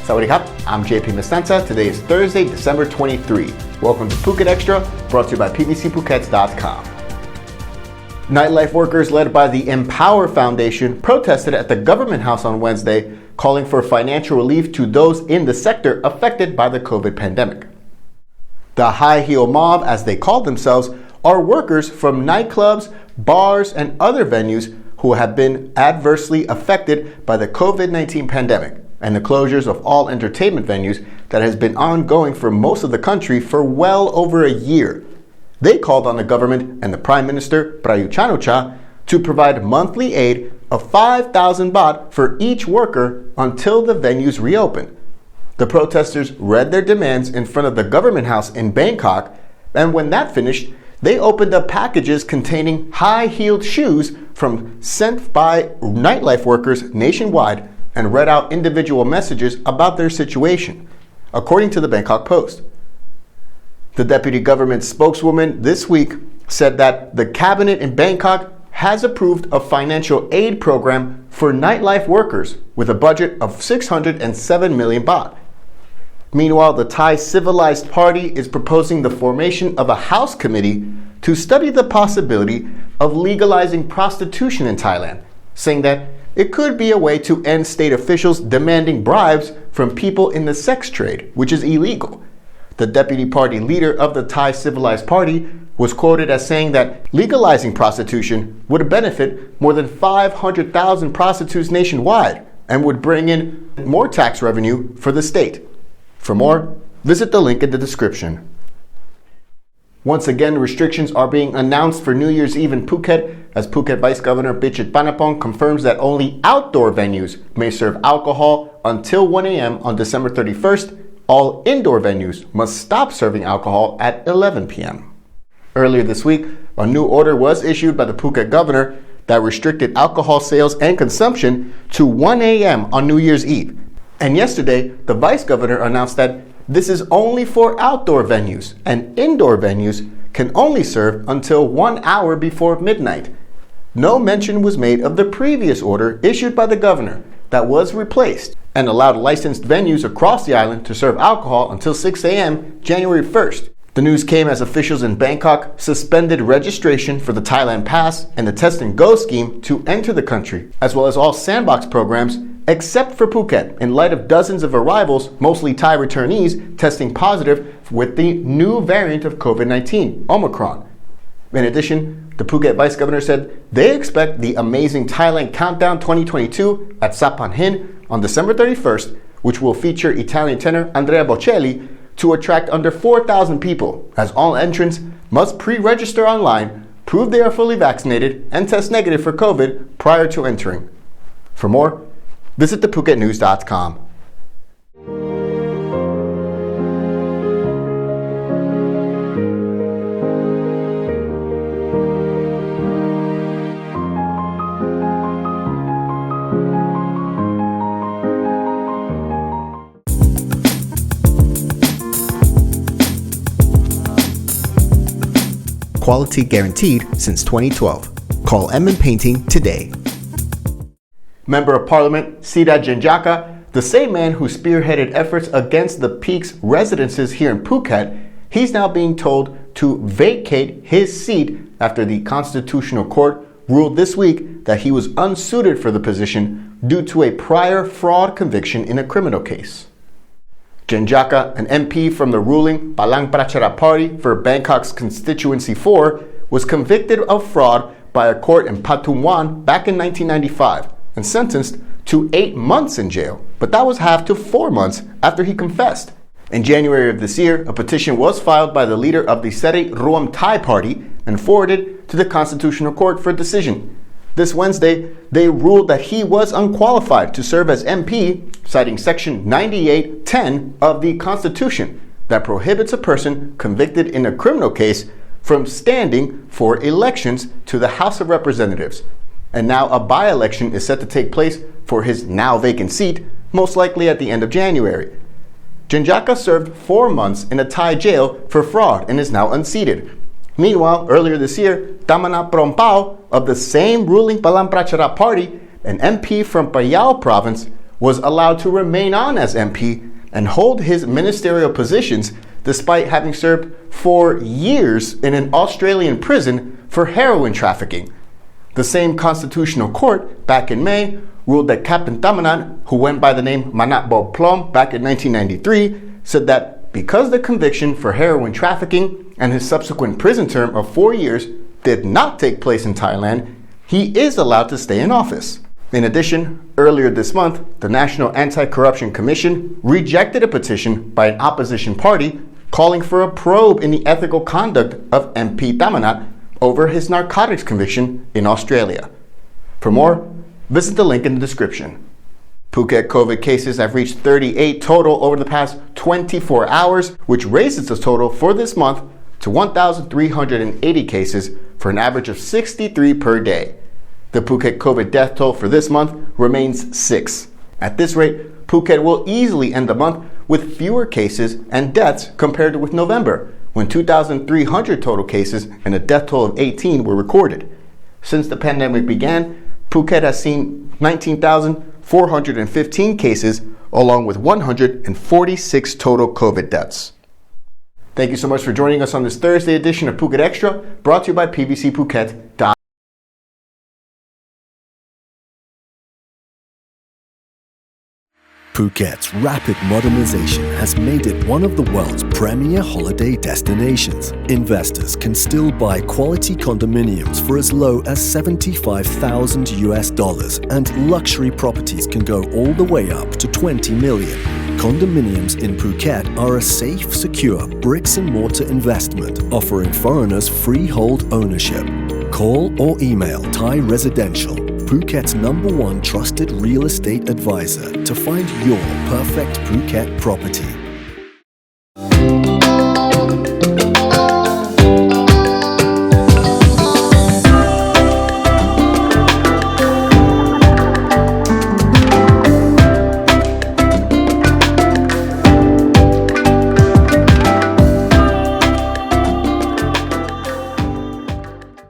Sawadee Kap, I'm JP Mestanza. Today is Thursday, December 23. Welcome to Phuket Extra, brought to you by pvcphukets.com. Nightlife workers led by the Empower Foundation protested at the government house on Wednesday, calling for financial relief to those in the sector affected by the COVID pandemic. The high heel mob, as they called themselves, are workers from nightclubs, bars, and other venues who have been adversely affected by the COVID-19 pandemic and the closures of all entertainment venues that has been ongoing for most of the country for well over a year. They called on the government and the Prime Minister, Prayut Chan-o-cha, to provide monthly aid of 5,000 baht for each worker until the venues reopen. The protesters read their demands in front of the government house in Bangkok, and when that finished, they opened up packages containing high-heeled shoes sent by nightlife workers nationwide and read out individual messages about their situation, according to the Bangkok Post. The deputy government spokeswoman this week said that the cabinet in Bangkok has approved a financial aid program for nightlife workers with a budget of 607 million baht. Meanwhile, the Thai Civilized Party is proposing the formation of a House committee to study the possibility of legalizing prostitution in Thailand, saying that it could be a way to end state officials demanding bribes from people in the sex trade, which is illegal. The deputy party leader of the Thai Civilized Party was quoted as saying that legalizing prostitution would benefit more than 500,000 prostitutes nationwide and would bring in more tax revenue for the state. For more, visit the link in the description. Once again, restrictions are being announced for New Year's Eve in Phuket, as Phuket Vice Governor Pichit Panapong confirms that only outdoor venues may serve alcohol until 1 a.m. on December 31st. All indoor venues must stop serving alcohol at 11 p.m. Earlier this week, a new order was issued by the Phuket governor that restricted alcohol sales and consumption to 1 a.m. on New Year's Eve. And yesterday, the vice governor announced that this is only for outdoor venues, and indoor venues can only serve until 1 hour before midnight. No mention was made of the previous order issued by the governor that was replaced and allowed licensed venues across the island to serve alcohol until 6 a.m. January 1st. The news came as officials in Bangkok suspended registration for the Thailand Pass and the Test and Go scheme to enter the country, as well as all sandbox programs except for Phuket, in light of dozens of arrivals, mostly Thai returnees, testing positive with the new variant of COVID-19, Omicron. In addition, the Phuket Vice Governor said they expect the Amazing Thailand Countdown 2022 at Sapan Hin on December 31st, which will feature Italian tenor Andrea Bocelli, to attract under 4,000 people, as all entrants must pre-register online, prove they are fully vaccinated, and test negative for COVID prior to entering. For more, visit thephuketnews.com. Quality guaranteed since 2012. Call M Painting today. Member of Parliament Sira Jenjaka, the same man who spearheaded efforts against the Peak's residences here in Phuket, he's now being told to vacate his seat after the Constitutional Court ruled this week that he was unsuited for the position due to a prior fraud conviction in a criminal case. Jenjaka, an MP from the ruling Palang Prachara Party for Bangkok's Constituency 4, was convicted of fraud by a court in Pathumwan back in 1995 and sentenced to 8 months in jail, but that was halved to 4 months after he confessed. In January of this year, a petition was filed by the leader of the Seri Ruam Thai Party and forwarded to the Constitutional Court for decision. This Wednesday, they ruled that he was unqualified to serve as MP, citing Section 98(10) of the Constitution that prohibits a person convicted in a criminal case from standing for elections to the House of Representatives. And now a by-election is set to take place for his now vacant seat, most likely at the end of January. Jenjaka served 4 months in a Thai jail for fraud and is now unseated. Meanwhile, earlier this year, Thamanat of the same ruling Palang Prachara Party, an MP from Payao province, was allowed to remain on as MP and hold his ministerial positions despite having served 4 years in an Australian prison for heroin trafficking. The same constitutional court back in May ruled that Captain Thamanat, who went by the name Manat Bo Plom back in 1993, said that because the conviction for heroin trafficking and his subsequent prison term of 4 years did not take place in Thailand, he is allowed to stay in office. In addition, earlier this month, the National Anti-Corruption Commission rejected a petition by an opposition party calling for a probe in the ethical conduct of MP Thamanat over his narcotics conviction in Australia. For more, visit the link in the description. Phuket COVID cases have reached 38 total over the past 24 hours, which raises the total for this month to 1,380 cases for an average of 63 per day. The Phuket COVID death toll for this month remains 6. At this rate, Phuket will easily end the month with fewer cases and deaths compared with November, when 2,300 total cases and a death toll of 18 were recorded. Since the pandemic began, Phuket has seen 19,415 cases, along with 146 total COVID deaths. Thank you so much for joining us on this Thursday edition of Phuket Extra, brought to you by pbcphuket.com. Phuket's rapid modernization has made it one of the world's premier holiday destinations. Investors can still buy quality condominiums for as low as $75,000 and luxury properties can go all the way up to 20 million. Condominiums in Phuket are a safe, secure bricks-and-mortar investment offering foreigners freehold ownership. Call or email Thai Residential, Phuket's #1 trusted real estate advisor, to find your perfect Phuket property.